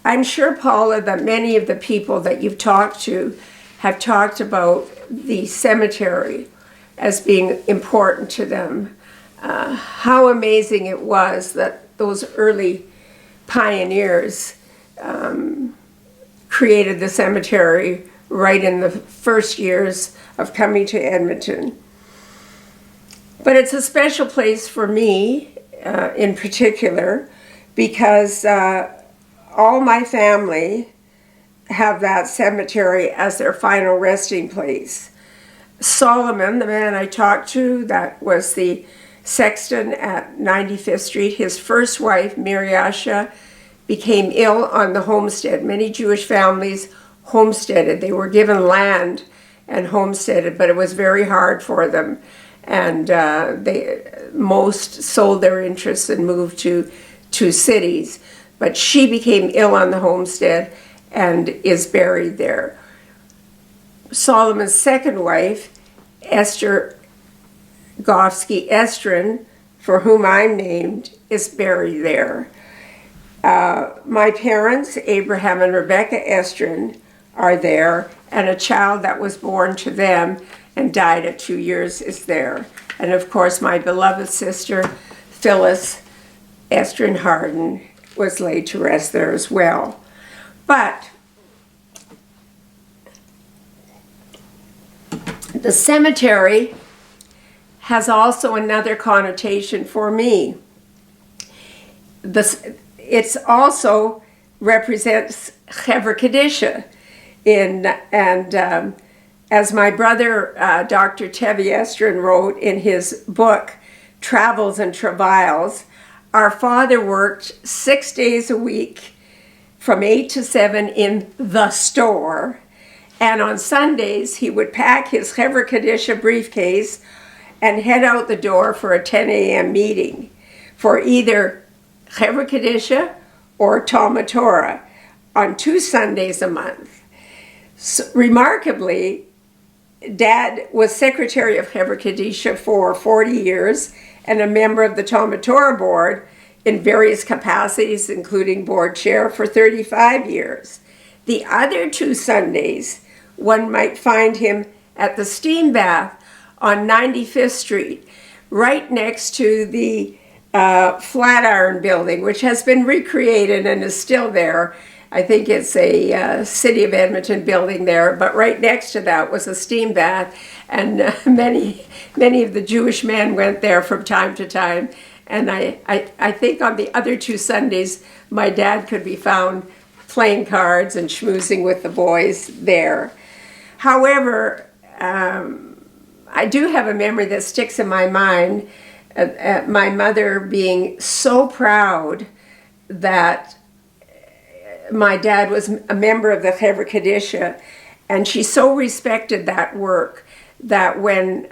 I'm sure, Paula, that many of the people that you've talked to have talked about the cemetery as being important to them. How amazing it was that those early pioneers created the cemetery right in the first years of coming to Edmonton. But it's a special place for me in particular because all my family have that cemetery as their final resting place. Solomon, the man I talked to, that was the sexton at 95th Street, his first wife, Miriasha, became ill on the homestead. Many Jewish families homesteaded. They were given land and homesteaded, but it was very hard for them. And most sold their interests and moved to cities. But she became ill on the homestead and is buried there. Solomon's second wife, Esther Estrin, for whom I'm named, is buried there. My parents, Abraham and Rebecca Estrin, are there, and a child that was born to them and died at 2 years is there. And of course, my beloved sister, Phyllis Estrin Harden, was laid to rest there as well. But the cemetery has also another connotation for me. It also represents Chevra Kadisha, as my brother, Dr. Tevi Estrin, wrote in his book, Travels and Travails, our father worked 6 days a week from 8 to 7 in the store, and on Sundays he would pack his Chevra Kadisha briefcase and head out the door for a 10 a.m. meeting for either Chevra Kadisha or Talmud Torah on 2 Sundays a month. So, remarkably, Dad was secretary of Chevra Kadisha for 40 years and a member of the Talmud Torah board in various capacities, including board chair for 35 years. The other 2 Sundays, one might find him at the steam bath on 95th Street, right next to the Flatiron building, which has been recreated and is still there. I think it's a City of Edmonton building there, but right next to that was a steam bath, and many of the Jewish men went there from time to time. And I think on the other 2 Sundays, my dad could be found playing cards and schmoozing with the boys there. However, I do have a memory that sticks in my mind, my mother being so proud that my dad was a member of the Chevra Kadisha, and she so respected that work that when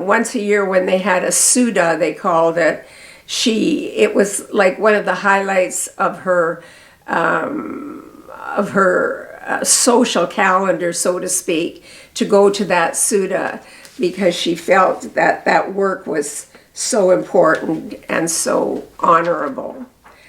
once a year when they had a Suda, they called it, it was like one of the highlights of her social calendar, so to speak, to go to that Suda, because she felt that that work was so important and so honorable.